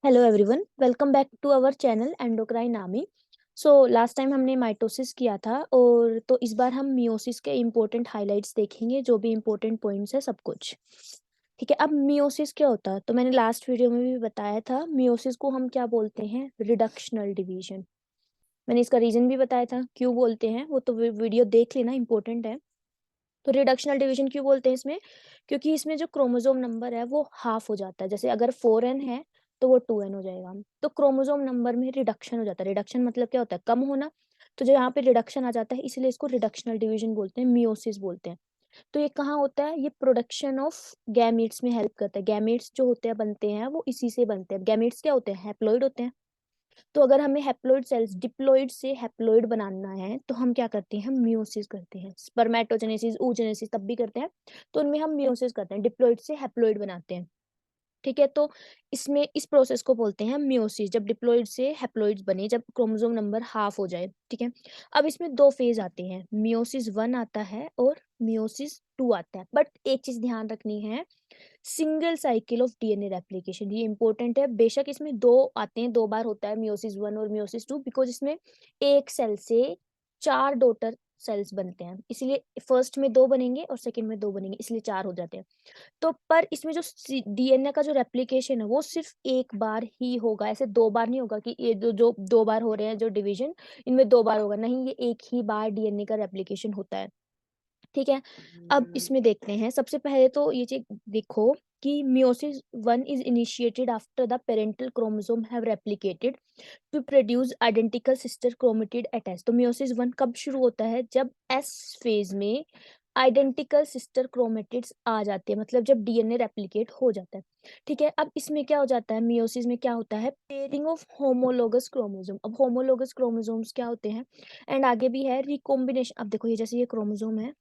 Hello everyone, welcome back to our channel endocrine army. So last time हमने mitosis किया था और तो इस बार हम मियोसिस के इम्पोर्टेंट हाइलाइट्स देखेंगे, जो भी इम्पोर्टेंट पॉइंट्स है सब कुछ। ठीक है, अब मियोसिस क्या होता है तो मैंने लास्ट वीडियो में भी बताया था। मियोसिस को हम क्या बोलते हैं? Reductional division. मैंने इसका रीजन भी बताया था क्यों बोलते हैं, वो तो वीडियो देख लेना, इंपॉर्टेंट है। तो रिडक्शनल डिवीजन क्यों बोलते हैं इसमें? क्योंकि इसमें जो क्रोमोसोम नंबर है वो हाफ हो जाता है। जैसे अगर 4n है तो वो 2n हो जाएगा। तो क्रोमोसोम नंबर में रिडक्शन हो जाता है। रिडक्शन मतलब क्या होता है? कम होना। तो जो यहाँ पे रिडक्शन आ जाता है, इसलिए इसको रिडक्शनल डिवीजन बोलते हैं, मियोसिस बोलते हैं। तो ये कहाँ होता है? ये प्रोडक्शन ऑफ गैमीट्स में हेल्प करता है। गैमीट्स जो होते हैं, बनते हैं, वो इसी से बनते हैं। गैमीट्स क्या होते हैं? हैप्लॉइड होते हैं। तो अगर हमें हैप्लॉइड सेल्स डिप्लॉइड से हैप्लॉइड बनाना है तो हम क्या करते हैं? हम मियोसिस करते हैं। स्पर्मेटोजेनेसिस, oogenesis तब भी करते हैं। तो उनमें हम मियोसिस करते हैं, डिप्लॉइड से हैप्लॉइड बनाते हैं। ठीक है, तो इसमें इस प्रोसेस को बोलते हैं मियोसिस, जब डिप्लॉइड से हैप्लॉइड्स बने, जब क्रोमोसोम नंबर हाफ हो जाए। ठीक है, अब इसमें दो फेज आते हैं, मियोसिस 1 आता है और मियोसिस 2 आता है। बट एक चीज ध्यान रखनी है, single cycle of DNA replication, ये इंपॉर्टेंट है। बेशक इसमें दो आते हैं, दो बार होता है मियोसिस 1 और मियोसिस 2, बिकॉज इसमें एक सेल से 4 डॉटर सेल्स बनते हैं, इसलिए फर्स्ट में 2 बनेंगे और सेकंड में 2 बनेंगे, इसलिए 4 हो जाते हैं। तो पर इसमें जो डीएनए का जो रेप्लिकेशन है वो सिर्फ एक बार ही होगा, ऐसे 2 बार नहीं होगा कि ये जो 2 बार हो रहे हैं जो डिवीजन, इनमें 2 बार होगा, नहीं, ये एक ही बार डीएनए का रेप्लिकेशन होता है। ठीक है, अब इसमें देखते हैं। सबसे पहले तो ये चीज देखो कि meiosis 1 is initiated after the parental chromosome have replicated to produce identical sister chromatid attach. तो मियोसिस 1 कब शुरू होता है? जब एस फेज में आइडेंटिकल सिस्टर क्रोमेटिड्स आ जाते हैं, मतलब जब डीएनए रेप्लिकेट हो जाता है। ठीक है, अब इसमें क्या हो जाता है? मियोसिस में क्या होता है? Pairing of homologous chromosome. अब होमोलोगस क्रोमोसोम्स क्या होते हैं? एंड आगे भी है रिकॉम्बिनेशन। अब देखो, ये जैसे ये क्रोमोसोम है,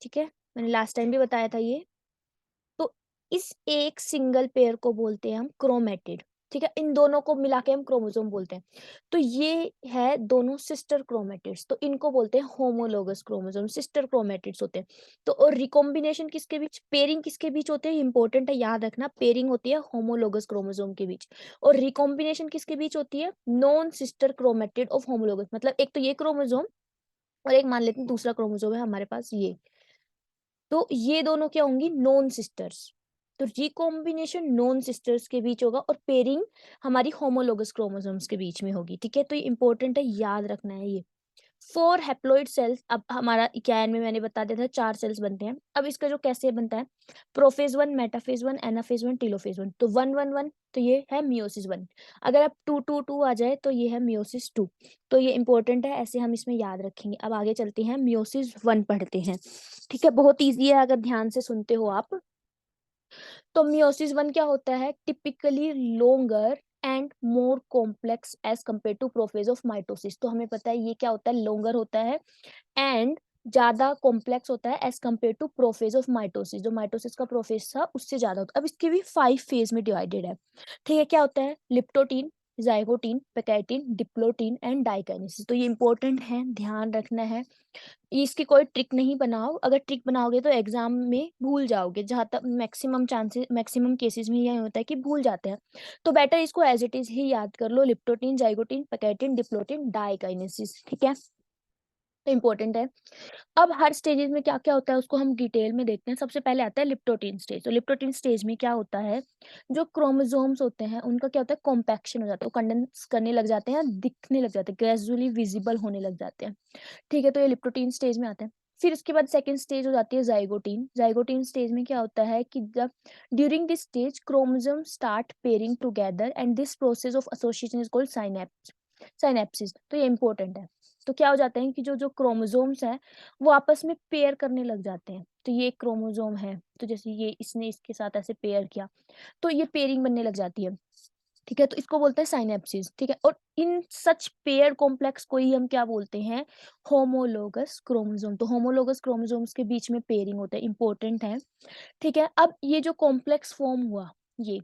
ठीक है, मैंने लास्ट टाइम भी बताया था ये। तो इस एक सिंगल पेयर को बोलते हैं हम क्रोमेटिड। ठीक है, इन दोनों को मिला के हम क्रोमोसोम बोलते हैं। तो ये है दोनों सिस्टर क्रोमेटिड्स, तो इनको बोलते हैं होमोलोगस क्रोमोसोम, सिस्टर क्रोमेटिड्स होते हैं। तो और रिकॉम्बिनेशन किसके बीच, पेयरिंग किसके बीच होते हैं? इंपॉर्टेंट है, याद रखना, पेयरिंग होती है होमोलोगस क्रोमोसोम के बीच। और रिकॉम्बिनेशन किसके बीच होती है? Non sister chromatid of homologous. मतलब एक तो ये क्रोमोसोम और एक मान लेते हैं दूसरा क्रोमोसोम है हमारे पास ये। तो ये दोनों क्या होंगी? Non sisters. तो रिकॉम्बिनेशन नॉन सिस्टर्स के बीच होगा और पेयरिंग हमारी होमोलोगस क्रोमोसोम्स के बीच में होगी। ठीक है, तो ये इंपॉर्टेंट है, याद रखना है ये। 4 हैप्लॉइड सेल्स, अब हमारा कैन में मैंने बता दिया था 4 सेल्स बनते हैं। अब इसका जो कैसे बनता है, प्रोफेज 1, मेटाफेज 1, एनाफेज 1, टेलोफेज 1। तो 1 1 1, तो ये है मियोसिस 1। अगर अब 2 2 2 आ जाए तो ये है मियोसिस 2। तो ये इंपॉर्टेंट है, ऐसे हम इसमें याद रखेंगे। अब आगे चलते हैं, मियोसिस 1 पढ़ते हैं। ठीक है, बहुत ईजी है अगर ध्यान से सुनते हो आप। तो मियोसिस 1 क्या होता है? Typically longer and more complex as compare to prophase of mitosis. तो हमें पता है ये क्या होता है? लोंगर होता है एंड ज्यादा कॉम्प्लेक्स होता है as compare to prophase of mitosis. जो माइटोसिस का प्रोफेज था उससे ज्यादा होता है। अब इसके भी 5 फेज में डिवाइडेड है। ठीक है, क्या होता है? Leptotene, zygotene, pachytene, diplotene and diakinesis. तो ये इंपॉर्टेंट है, ध्यान रखना है। इसकी कोई ट्रिक नहीं बनाओ, अगर ट्रिक बनाओगे तो एग्जाम में भूल जाओगे। जहां तक मैक्सिमम चांसेस, मैक्सिमम केसेस में यही होता है कि भूल जाते हैं। तो बेटर इसको एज इट इज ही याद कर लो, leptotene, zygotene, pachytene, diplotene, diakinesis. ठीक है, तो इंपॉर्टेंट है। अब हर स्टेजेस में क्या क्या होता है उसको हम डिटेल में देखते हैं। सबसे पहले आता है लिप्टोटीन स्टेज। तो लिप्टोटीन स्टेज में क्या होता है? जो क्रोमोसोम्स होते हैं उनका क्या होता है? कॉम्पैक्शन हो जाता है, वो कंडेंस करने लग जाते हैं, दिखने लग जाते हैं, ग्रेजुअली विजिबल होने लग जाते हैं। ठीक है, तो ये लिप्टोटीन स्टेज में आते हैं। फिर इसके बाद सेकंड स्टेज हो जाती है जाइगोटीन। जाइगोटीन स्टेज में क्या होता है कि जब during this stage chromosome start pairing together and this process of association is called synapsis. तो ये इंपॉर्टेंट है। तो क्या हो जाता है कि जो जो क्रोमोसोम्स हैं वो आपस में पेयर करने लग जाते हैं। तो ये क्रोमोसोम है, तो जैसे ये इसने इसके साथ ऐसे पेयर किया तो ये पेयरिंग बनने लग जाती है। ठीक है, तो इसको बोलते हैं साइनेप्सिस। ठीक है, और इन सच पेयर कॉम्प्लेक्स को ही हम क्या बोलते हैं? Homologous chromosome. तो होमोलोगस क्रोमोसोम्स के बीच में पेयरिंग होता है, इंपॉर्टेंट है। ठीक है, अब ये जो कॉम्प्लेक्स फॉर्म हुआ, ये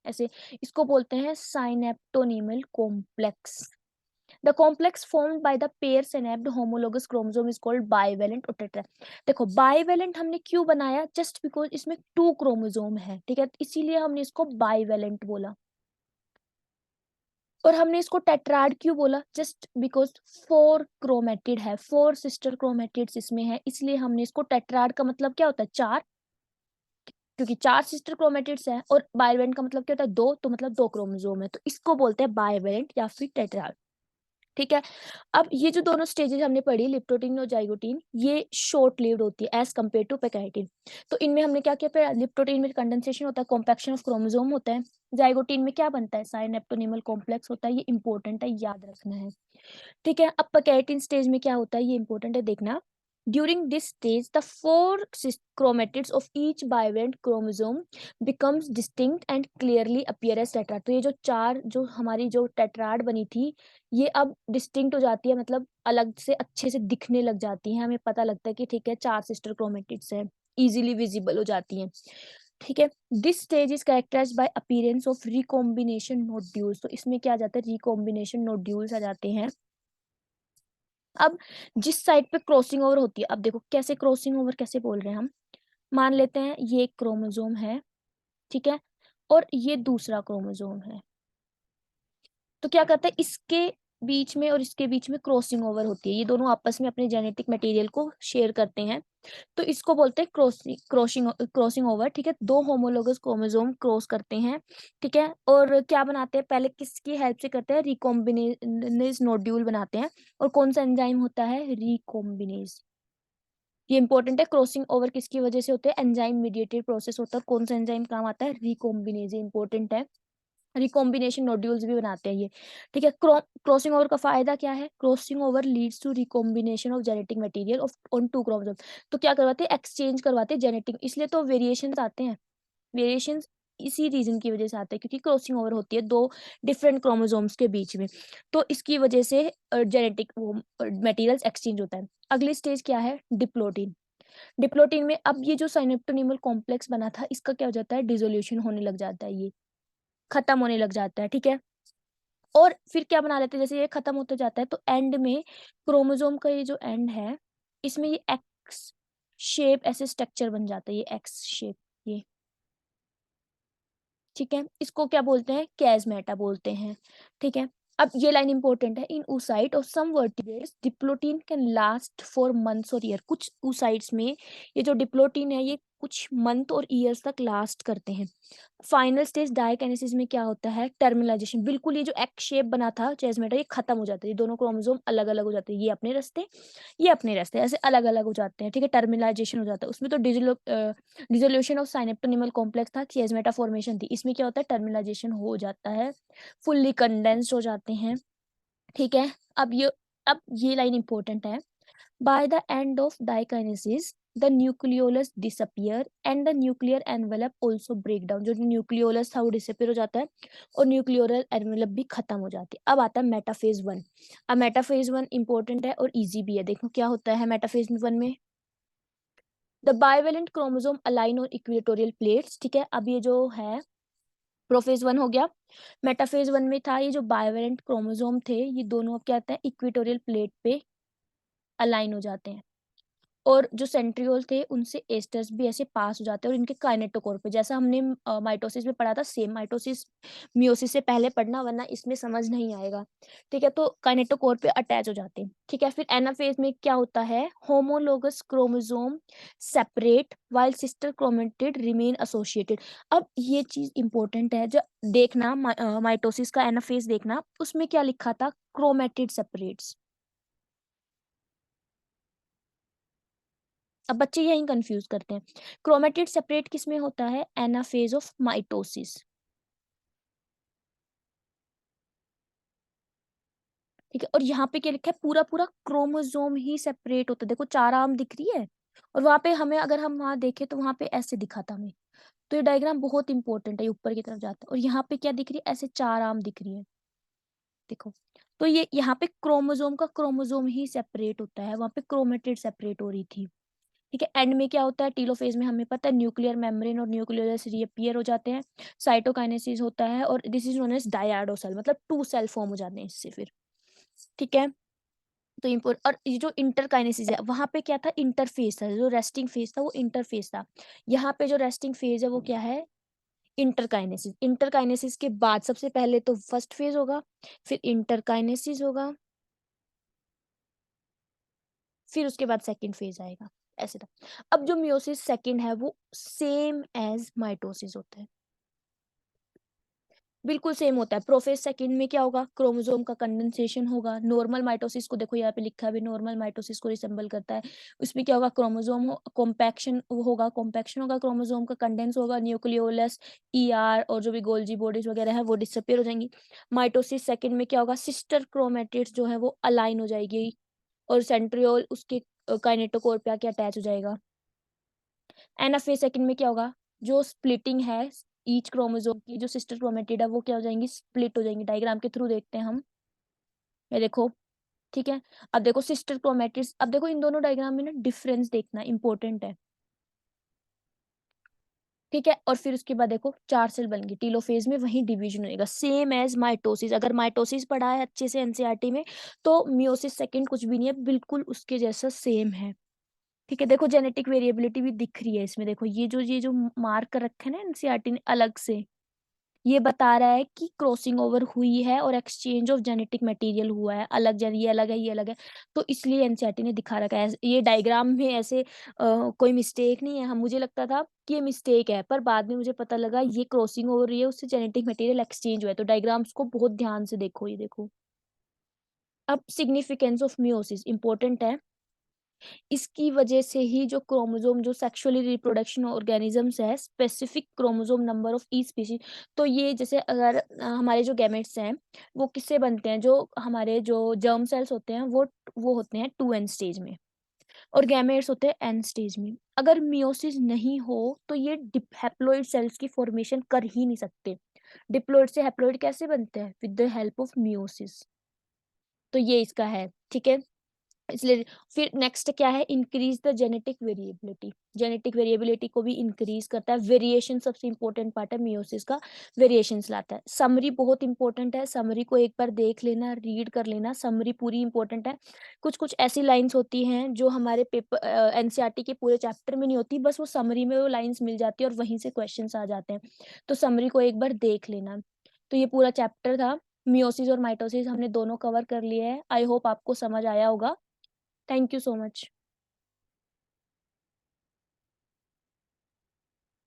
ऐसे, इसको बोलते हैं synaptonemal complex. The complex formed by the pair synapsed homologous chromosome is called bivalent और टेट्रा। देखो बाइवेलेंट हमने क्यों बनाया, जस्ट बिकॉज इसमें 2 क्रोमोसोम है, ठीक है, इसीलिए हमने इसको बाइवेलेंट बोला। और हमने इसको टेट्राड क्यों बोला, जस्ट बिकॉज 4 क्रोमेटिड है, 4 सिस्टर क्रोमेटिड्स इसमें है, इसलिए हमने इसको टेट्राड का मतलब क्या होता है 4, क्योंकि 4 सिस्टर क्रोमेटिड्स है, और बाइवेलेंट का मतलब क्या होता है 2, तो मतलब 2 क्रोमोसोम है, तो इसको बोलते हैं बाइवेलेंट या फिर टेट्राड। ठीक है। अब ये जो दोनों स्टेजेस हमने पढ़ी, लिप्टोटीन और जाइगोटीन, ये शॉर्ट लिव्ड होती है एज कम्पेयर टू पैकेटिन। तो इनमें हमने क्या किया, फिर लिप्टोटीन में कंडेंसेशन होता है, कॉम्पैक्शन ऑफ क्रोमोसोम होता है। जाइगोटीन में क्या बनता है, साइनेप्टोनिमल कॉम्प्लेक्स होता है, ये इंपॉर्टेंट है, याद रखना है। ठीक है। अब पैकेटिन स्टेज में क्या होता है, ये इंपॉर्टेंट है देखना। During this stage, the 4 chromatids of each bivalent chromosome becomes distinct and clearly appear as tetrad। तो ये जो 4 जो हमारी जो टेट्राड बनी थी, ये अब डिस्टिंक्ट हो जाती है, मतलब अलग से अच्छे से दिखने लग जाती हैं, हमें पता लगता है कि ठीक है 4 सिस्टर क्रोमेटिड्स हैं, इजीली विजिबल हो जाती हैं। ठीक है। This stage is characterized by appearance of recombination nodules. तो इसमें क्या आ जाता है, रिकॉम्बिनेशन नोड्यूल्स आ जाते हैं। अब जिस साइड पे क्रॉसिंग ओवर होती है, अब देखो कैसे क्रॉसिंग ओवर कैसे बोल रहे हैं हम। मान लेते हैं ये एक क्रोमोसोम है, ठीक है, और ये दूसरा क्रोमोसोम है, तो क्या करते हैं, इसके बीच में और इसके बीच में क्रॉसिंग ओवर होती है, ये दोनों आपस में अपने जेनेटिक मटेरियल को शेयर करते हैं, तो इसको बोलते हैं क्रॉसिंग ओवर। ठीक है, 2 होमोलोगस क्रोमोसोम क्रॉस करते हैं, ठीक है, और क्या बनाते हैं, पहले किसकी हेल्प से करते हैं, रिकॉम्बिनेज नोड्यूल बनाते हैं, और कौन सा एंजाइम होता है, रिकॉम्बिनेज। ये इंपॉर्टेंट है, क्रॉसिंग ओवर किसकी वजह से होते हैं, एंजाइम मीडिएटेड प्रोसेस होता है, कौन सा एंजाइम काम आता है, रिकॉम्बिनेज, इंपॉर्टेंट है। रिकॉम्बिनेशन नोड्यूल्स भी बनाते हैं ये। ठीक है, क्रॉसिंग ओवर का फायदा क्या है, crossing over leads to recombination of genetic material of on 2 chromosome. तो क्या करवाते हैं, एक्सचेंज करवाते हैं जेनेटिक, इसलिए तो वेरिएशंस आते हैं, वेरिएशंस इसी रीजन की वजह से आते हैं, क्योंकि क्रॉसिंग ओवर होती है 2 डिफरेंट क्रोमोसोम्स के बीच में, तो इसकी वजह से जेनेटिक वो मटेरियल्स एक्सचेंज होता है। अगली स्टेज क्या है, डिप्लोटीन। डिप्लोटीन में अब ये जो साइनेप्टोनिमल कॉम्प्लेक्स बना था, इसका क्या हो जाता है, डिसोल्यूशन होने लग जाता है, ये खत्म होने लग जाता है। ठीक है, और फिर क्या बना लेते हैं, जैसे ये खत्म होते जाता है, तो एंड में क्रोमोसोम का ये जो एंड है, इसमें ये एक्स शेप ऐसे स्ट्रक्चर बन जाता है, ये एक्स शेप, ये ठीक है, इसको क्या बोलते हैं, कैजमेटा बोलते हैं। ठीक है, अब ये लाइन इंपॉर्टेंट है, इन oocyte और some vertebrates diplotene can last for months और ईयर। कुछ oocytes में ये जो डिप्लोटीन है, ये कुछ मंथ और ईयर्स तक लास्ट करते हैं। फाइनल स्टेज डायकाइनेसिस में क्या होता है, टर्मिनलाइजेशन, बिल्कुल ये जो एक्स शेप बना था चेस्मेटा, ये खत्म हो जाता है, ये दोनों क्रोमोसोम अलग अलग हो जाते हैं, ये अपने रास्ते, ये अपने रास्ते, ऐसे अलग अलग हो जाते हैं। ठीक है, टर्मिनलाइजेशन हो जाता है, उसमें तो डिसोल्यूशन ऑफ साइनेप्टोनिमल कॉम्प्लेक्स था, चिasmata फॉर्मेशन थी, इसमें क्या होता है, टर्मिनलाइजेशन हो जाता है, फुल्ली कंडेंस्ड हो जाते हैं। ठीक है, अब ये लाइन इंपॉर्टेंट है। By the end of diakinesis the nucleolus disappear and the nuclear envelope also break down. जो न्यूक्लियोलस था वो डिसअपियर हो जाता है, और न्यूक्लियर एनवेलप भी खत्म हो जाती है। अब आता है मेटाफेज 1। अब मेटाफेज 1 इंपॉर्टेंट है और इजी भी है, देखो क्या होता है मेटाफेज 1 में, द बाइवेलेंट क्रोमोसोम अलाइन और इक्वेटोरियल प्लेट्स। ठीक है, अब ये जो है प्रोफेज 1 हो गया। मेटाफेज 1 में था, ये जो बाइवेलेंट क्रोमोसोम थे, ये दोनों अब क्या होता है, इक्वेटोरियल प्लेट पे अलाइन हो जाते हैं, और जो सेंट्रियोल थे उनसे एस्टर्स भी ऐसे पास हो जाते हैं, और इनके काइनेटोकोर पे, जैसा हमने माइटोसिस में पढ़ा था, सेम माइटोसिस मियोसिस से पहले पढ़ना, वरना इसमें समझ नहीं आएगा। ठीक है, तो काइनेटोकोर पे अटैच हो जाते हैं। ठीक है, फिर एनाफेज में क्या होता है, homologous chromosome separate while sister chromatid remain associated. अब ये चीज इंपॉर्टेंट है, जो देखना माइटोसिस का एनाफेज देखना, उसमें क्या लिखा था, क्रोमेटिड सेपरेट्स। अब बच्चे यही कंफ्यूज करते हैं, क्रोमेटिड सेपरेट किस में होता है, एनाफेज ऑफ माइटोसिस। ठीक है, और यहाँ पे क्या लिखा है, पूरा पूरा क्रोमोसोम ही सेपरेट होता है, देखो 4 आर्म दिख रही है, और वहां पे हमें, अगर हम वहां देखें तो वहां पे ऐसे दिखा था हमें। तो ये डायग्राम बहुत इंपॉर्टेंट है, ये ऊपर की तरफ जाता है, और यहाँ पे क्या दिख रही है, ऐसे 4 आर्म दिख रही है, देखो। तो ये यहाँ पे क्रोमोसोम का क्रोमोसोम ही सेपरेट होता है, वहां पे क्रोमेटिड सेपरेट हो रही थी। ठीक है, एंड में क्या होता है, टीलोफेज में हमें पता है न्यूक्लियर मेम्ब्रेन और न्यूक्लियस रीअपियर हो जाते हैं, साइटोकाइनेसिस होता है, और दिस इज नोन एज डायडोसेल, मतलब 2 सेल फॉर्म हो जाते हैं इससे फिर। ठीक है? तो इम्पोर्ट और ये जो इंटरकाइनेसिस है, वहाँ पे क्या था, इंटरफ़ेज़ था, जो रेस्टिंग फ़ेज़ था वो इंटरफ़ेज़ था। यहाँ पे जो रेस्टिंग फ़ेज़ है वो क्या है, इंटरकाइनेसिस। इंटरकाइनेसिस के बाद सबसे पहले तो फर्स्ट फ़ेज़ होगा, फिर इंटरकाइनेसिस होगा, फिर उसके बाद सेकंड फ़ेज़ आएगा, ऐसे था। अब जो मियोसिस सेकंड है वो सेम एज़ माइटोसिस होता है। बिल्कुल सेम होता है। प्रोफ़ेज़ सेकंड में क्या होगा? क्रोमोसोम का कंडेंसेशन होगा। नॉर्मल माइटोसिस को देखो यहाँ पे लिखा है भी, नॉर्मल माइटोसिस को रिसेम्बल करता है। उसमें क्या होगा? क्रोमोसोम हो कॉम्पैक्शन होगा क्रोमोसोम का, कंडेंस होगा, न्यूक्लियोलस, ईआर और जो भी गोल्गी बॉडीज़ वगैरह है वो डिसअपीयर हो जाएँगी। माइटोसिस सेकंड में क्या होगा? सिस्टर क्रोमैटिड्स जो है वो अलाइन हो जाएगी और सेंट्रियोल उसके काइनेटोकोर पे आके अटैच हो जाएगा। एनाफ़ेज़ सेकंड में क्या होगा? जो स्प्लिटिंग है ईच क्रोमोसोम की, जो सिस्टर क्रोमैटिड है वो क्या हो जाएँगी? स्प्लिट हो जाएँगी। डायग्राम के थ्रू देखते हैं हम। ये देखो, ठीक है? अब देखो सिस्टर क्रोमैटिड्स, अब देखो इन दोनों डायग्राम में ना डिफरेंस देखना इम्पोर्टेंट है, ठीक है? और फिर उसके बाद देखो 4 सेल बन गई। टेलोफ़ेज़ में वहीं डिवीज़न होएगा, सेम एज़ माइटोसिस। अगर माइटोसिस पढ़ा है अच्छे से एनसीईआरटी में, तो मियोसिस सेकंड कुछ भी नहीं है, बिल्कुल उसके जैसा सेम है। ठीक है, देखो जेनेटिक वेरिएबिलिटी भी दिख रही है इसमें, देखो ये जो मार्क कर रखे हैं ना एनसीईआरटी ने अलग से, ये बता रहा है कि क्रॉसिंग ओवर हुई है और एक्सचेंज ऑफ जेनेटिक मटेरियल हुआ है, अलग जेन ये अलग है, ये अलग है। तो इसलिए एनसीईआरटी ने दिखा रखा है। ये डायग्राम में ऐसे कोई मिस्टेक नहीं है। हाँ, मुझे लगता था कि ये मिस्टेक है, पर बाद में मुझे पता लगा ये क्रॉसिंग हो रही है, उससे जेनेटिक मटेरियल एक्सचेंज हुआ है। तो डायग्राम्स को बहुत ध्यान से देखो, ये देखो। अब सिग्निफिकेंस ऑफ मियोसिस इम्पोर्टेंट है। इसकी वजह से ही जो क्रोमोसोम, जो सेक्सुअली रिप्रोडक्शन ऑर्गेनिजम्स है, specific chromosome number of each species, तो ये जैसे अगर हमारे जो गैमेट्स हैं वो किससे बनते हैं, जो हमारे जो जर्म सेल्स होते हैं वो होते हैं 2n स्टेज में और गैमेट्स होते हैं n स्टेज में। अगर मियोसिस नहीं हो तो ये हैप्लॉइड सेल्स की फॉर्मेशन कर ही नहीं सकते। डिप्लॉइड से हैप्लॉइड कैसे बनते हैं? With the help of meiosis. तो ये इसका है, ठीक है? इसलिए फिर नेक्स्ट क्या है, increase the genetic variability. Genetic variability को भी इंक्रीज करता है। वेरिएशन सबसे इंपॉर्टेंट पार्ट है मियोसिस का, वेरिएशंस लाता है। समरी बहुत इंपॉर्टेंट है, समरी को एक बार देख लेना, रीड कर लेना, समरी पूरी इंपॉर्टेंट है। कुछ कुछ ऐसी लाइंस होती हैं जो हमारे पेपर एनसीईआरटी के पूरे चैप्टर में नहीं होती, बस वो समरी में वो लाइंस मिल जाती है और वहीं से क्वेश्चंस आ जाते हैं। तो समरी को एक बार देख लेना। तो ये पूरा चैप्टर था, मियोसिस और माइटोसिस हमने दोनों कवर कर लिए हैं। आई होप आपको समझ आया होगा। Thank you so much.